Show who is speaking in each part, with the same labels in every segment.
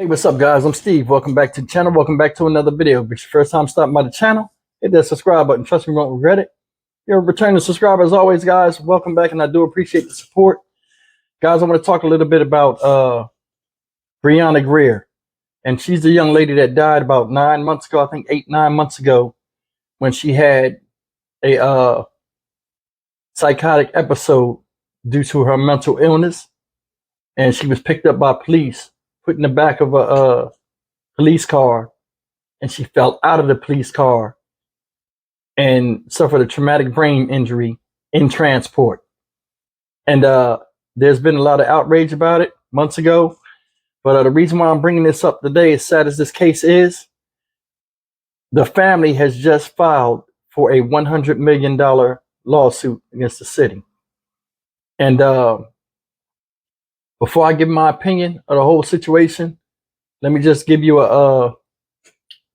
Speaker 1: Hey, what's up, guys? I'm Steve. Welcome back to the channel. Welcome back to another video. If it's your first time stopping by the channel, hit that subscribe button. Trust me, you won't regret it. You're a returning subscriber as always, guys. Welcome back, and I do appreciate the support. Guys, I want to talk a little bit about Brianna Grier. And she's the young lady that died about 9 months ago, I think 8-9 months ago, when she had a psychotic episode due to her mental illness. And she was picked up by police, put in the back of a police car, and she fell out of the police car and suffered a traumatic brain injury in transport. And there's been a lot of outrage about it months ago. But the reason why I'm bringing this up today, as sad as this case is, the family has just filed for a $100 million lawsuit against the city. And before I give my opinion of the whole situation, let me just give you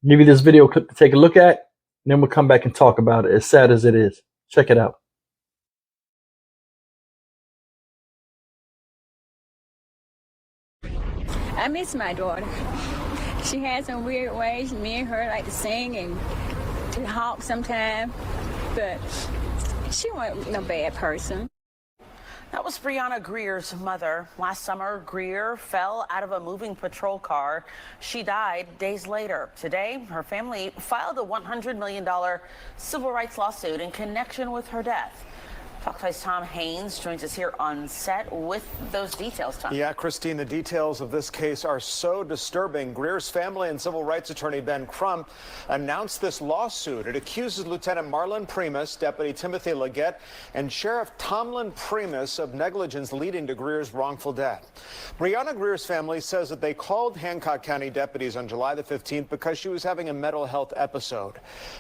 Speaker 1: this video clip to take a look at, and then we'll come back and talk about it, as sad as it is. Check it out.
Speaker 2: I miss my daughter. She has some weird ways. Me and her like to sing and to talk sometimes, but she wasn't no bad person.
Speaker 3: That was Brianna Grier's mother. Last summer, Grier fell out of a moving patrol car. She died days later. Today, her family filed a $100 million civil rights lawsuit in connection with her death. Fox 5's Tom Haynes joins us here on set with those details, Tom.
Speaker 4: Yeah, Christine, the details of this case are so disturbing. Grier's family and civil rights attorney Ben Crump announced this lawsuit. It accuses Lieutenant Marlon Primus, Deputy Timothy Leggett, and Sheriff Tomlin Primus of negligence leading to Grier's wrongful death. Brianna Grier's family says that they called Hancock County deputies on July the 15th because she was having a mental health episode.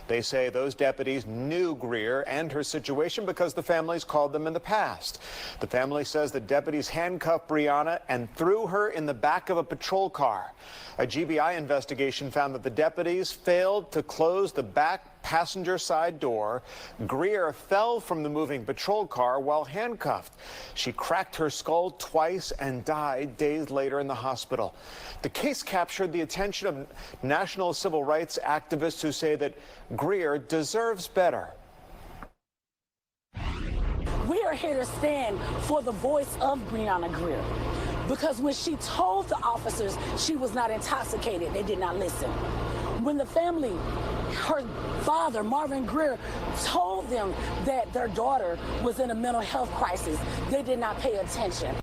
Speaker 4: They say those deputies knew Grier and her situation because the family called them in the past. The family says the deputies handcuffed Brianna and threw her in the back of a patrol car. A GBI investigation found that the deputies failed to close the back passenger side door. Grier fell from the moving patrol car while handcuffed. She cracked her skull twice and died days later in the hospital. The case captured the attention of national civil rights activists who say that Grier deserves better.
Speaker 5: We are here to stand for the voice of Brianna Grier, because when she told the officers she was not intoxicated, they did not listen. When the family, her father, Marvin Grier, told them that their daughter was in a mental health crisis, they did not pay attention.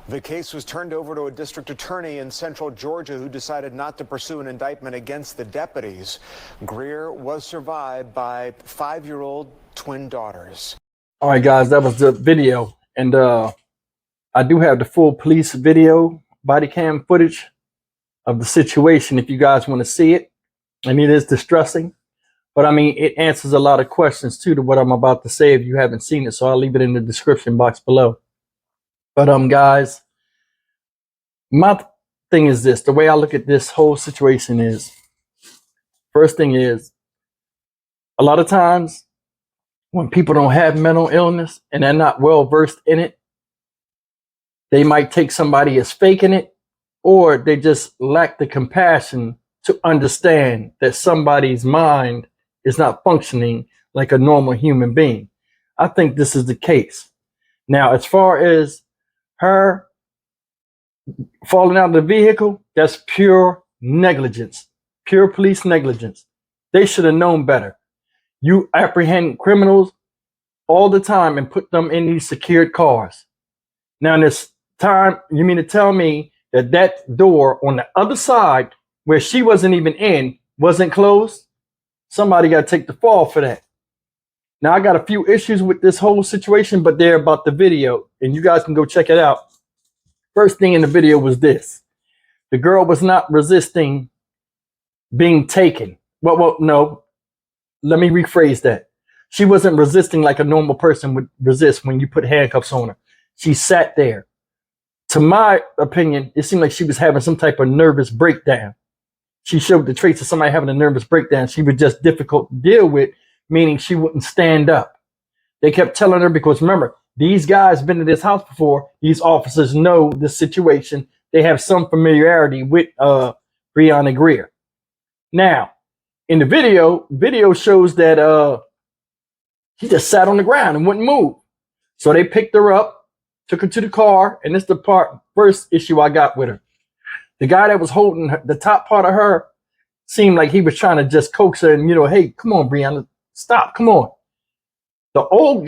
Speaker 4: The case was turned over to a district attorney in central Georgia who decided not to pursue an indictment against the deputies. Grier was survived by 5-year-old twin daughters.
Speaker 1: All right, guys, that was the video. And I do have the full police video, body cam footage of the situation if you guys want to see it. And it is distressing. But, I mean, it answers a lot of questions, too, to what I'm about to say if you haven't seen it. So I'll leave it in the description box below. But, guys, my thing is this. The way I look at this whole situation is, first thing is, a lot of times, when people don't have mental illness and they're not well versed in it, they might take somebody as faking it, or they just lack the compassion to understand that somebody's mind is not functioning like a normal human being. I think this is the case. Now, as far as her falling out of the vehicle, that's pure negligence, pure police negligence. They should have known better. You apprehend criminals all the time and put them in these secured cars. Now, in this time, you mean to tell me that that door on the other side, where she wasn't even in, wasn't closed? Somebody got to take the fall for that. Now, I got a few issues with this whole situation, but they're about the video, and you guys can go check it out. First thing in the video was this. The girl was not resisting being taken. Well, no. Let me rephrase that. She wasn't resisting like a normal person would resist when you put handcuffs on her. She sat there. To my opinion, it seemed like she was having some type of nervous breakdown. She showed the traits of somebody having a nervous breakdown. She was just difficult to deal with, meaning she wouldn't stand up. They kept telling her, because remember, these guys been in this house before. These officers know the situation. they have some familiarity with Brianna Grier. Now, in the video shows that she just sat on the ground and wouldn't move. So they picked her up, took her to the car, and this is the first issue I got with her. The guy that was holding the top part of her seemed like he was trying to just coax her and, hey, come on, Brianna, stop, come on. The older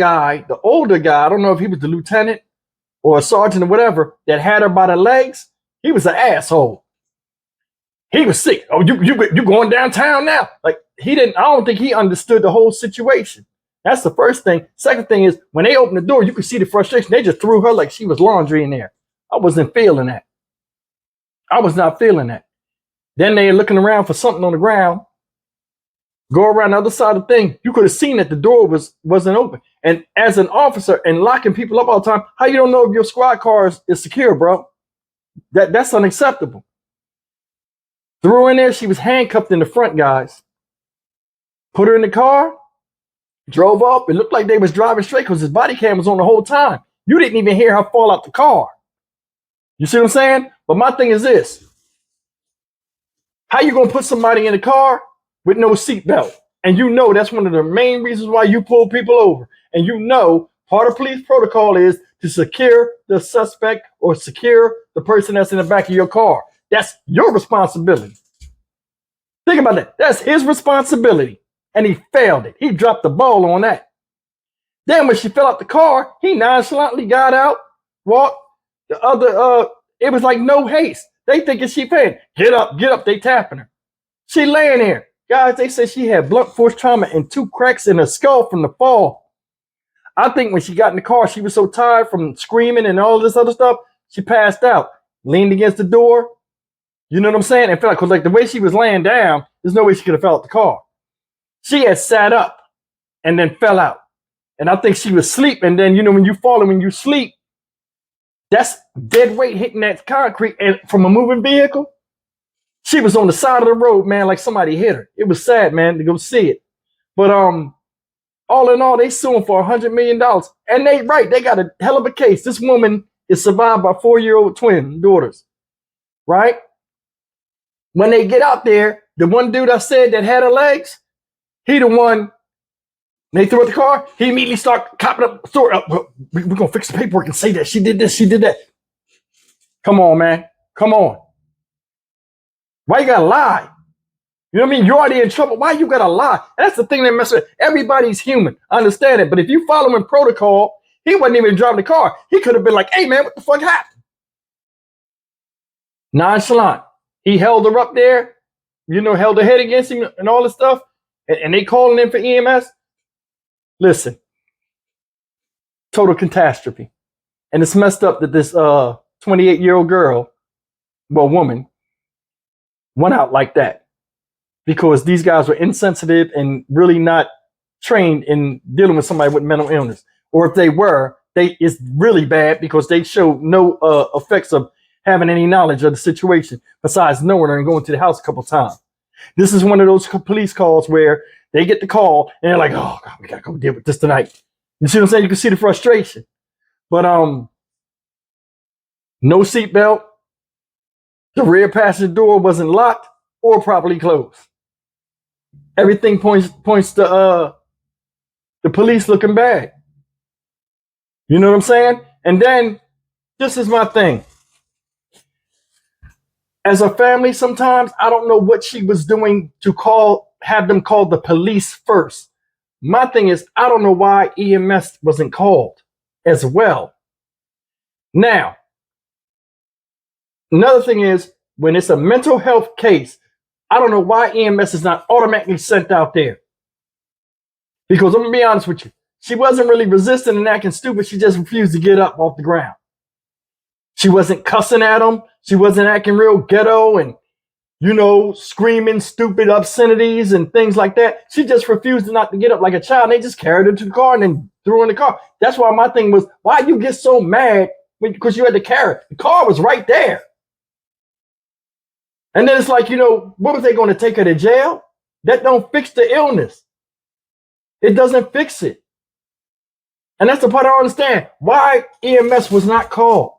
Speaker 1: guy, I don't know if he was the lieutenant or a sergeant or whatever, that had her by the legs, he was an asshole. He was sick. Oh, you going downtown now? Like, I don't think he understood the whole situation. That's the first thing. Second thing is, when they opened the door, you could see the frustration. They just threw her like she was laundry in there. I wasn't feeling that. I was not feeling that. Then they're looking around for something on the ground. Go around the other side of the thing. You could have seen that the door wasn't open. And as an officer and locking people up all the time, how you don't know if your squad car is secure, bro? That's unacceptable. Threw her in there. She was handcuffed in the front, guys. Put her in the car. Drove up. It looked like they was driving straight because his body cam was on the whole time. You didn't even hear her fall out the car. You see what I'm saying? But my thing is this. How you going to put somebody in a car with no seatbelt? And that's one of the main reasons why you pull people over. And part of police protocol is to secure the suspect or secure the person that's in the back of your car. That's your responsibility. Think about that. That's his responsibility. And he failed it. He dropped the ball on that. Then when she fell out the car, he nonchalantly got out, walked. The other, it was like no haste. They thinking she paying. Get up, they tapping her. She laying there. Guys, they said she had blunt force trauma and 2 cracks in her skull from the fall. I think when she got in the car, she was so tired from screaming and all this other stuff, she passed out, leaned against the door. You know what I'm saying? And felt because like the way she was laying down, there's no way she could have fell out the car. She had sat up and then fell out. And I think she was asleep. And then, when you fall and when you sleep, that's dead weight hitting that concrete and from a moving vehicle. She was on the side of the road, man, like somebody hit her. It was sad, man, to go see it. But all in all, they suing for $100 million. And they got a hell of a case. This woman is survived by 4-year-old twin daughters, right? When they get out there, the one dude I said that had her legs, he the one, they threw out the car, he immediately start copping up, we're going to fix the paperwork and say that she did this, she did that. Come on, man. Come on. Why you gotta lie? You know what I mean? You're already in trouble. Why you gotta lie? And that's the thing that messes with. Everybody's human. I understand it. But if you following protocol, he wasn't even driving the car. He could have been like, hey, man, what the fuck happened? Nonchalant. He held her up there, held her head against him and all this stuff. And they calling in for EMS. Listen, total catastrophe. And it's messed up that this 28-year-old woman, went out like that because these guys were insensitive and really not trained in dealing with somebody with mental illness. Or if they were, it's really bad because they show no effects of having any knowledge of the situation besides knowing her and going to the house a couple times. This is one of those police calls where they get the call and they're like, oh, God, we got to go deal with this tonight. You see what I'm saying? You can see the frustration. But no seatbelt. The rear passenger door wasn't locked or properly closed. Everything points to the police looking bad. You know what I'm saying? And then this is my thing. As a family, sometimes I don't know what she was doing to have them call the police first. My thing is, I don't know why EMS wasn't called as well. Now, another thing is, when it's a mental health case, I don't know why EMS is not automatically sent out there. Because I'm going to be honest with you, she wasn't really resisting and acting stupid. She just refused to get up off the ground. She wasn't cussing at them. She wasn't acting real ghetto and, screaming stupid obscenities and things like that. She just refused not to get up like a child. And they just carried her to the car and then threw her in the car. That's why my thing was, why you get so mad because you had to carry her? The car was right there. And then it's like, what was they going to take her to jail? That don't fix the illness. It doesn't fix it. And that's the part I don't understand. Why EMS was not called.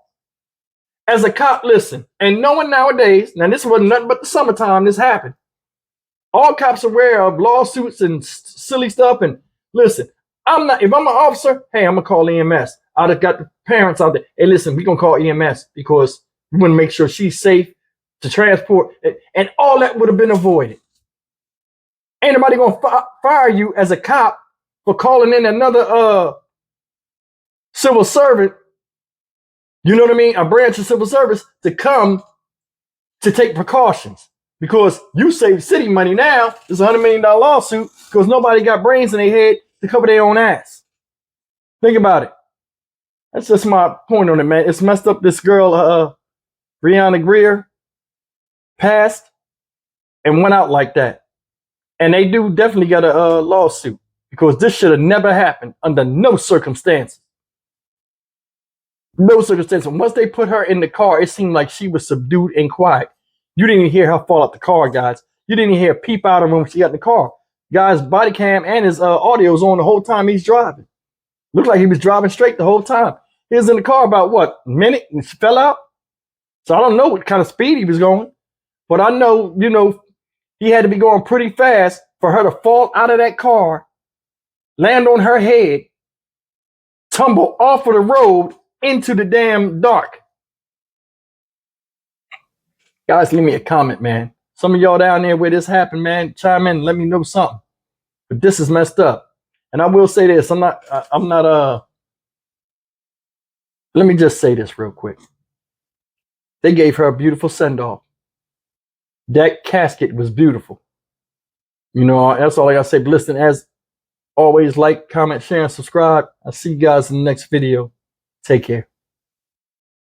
Speaker 1: as a cop, listen, and no one nowadays, now this wasn't nothing but the summertime this happened. All cops are aware of lawsuits and silly stuff. And listen, if I'm an officer, hey, I'm gonna call EMS. I'd have got the parents out there. Hey, listen, we're gonna call EMS because we want to make sure she's safe to transport, and all that would have been avoided. Ain't nobody gonna fire you as a cop for calling in another civil servant, you know what I mean, a branch of civil service to come to take precautions. Because you save city money now. It's a $100 million lawsuit because nobody got brains in their head to cover their own ass. Think about it. That's just my point on it, man. It's messed up. This girl, Brianna Grier, passed and went out like that. And they do definitely got a lawsuit because this should have never happened under no circumstances. No circumstances. Once they put her in the car, it seemed like she was subdued and quiet. You didn't even hear her fall out the car, guys. You didn't even hear her peep out of her when she got in the car. Guy's body cam and his audio was on the whole time he's driving. Looked like he was driving straight the whole time. He was in the car about, what, a minute and she fell out? So I don't know what kind of speed he was going. But I know, you know, he had to be going pretty fast for her to fall out of that car, land on her head, tumble off of the road into the damn dark. Guys, leave me a comment, man. Some of y'all down there where this happened, man, chime in and let me know something. But this is messed up. And I will say this, let me just say this real quick. They gave her a beautiful send-off. That casket was beautiful. You know, that's all I gotta say. But listen, as always, like, comment, share, and subscribe. I'll see you guys in the next video. Take care.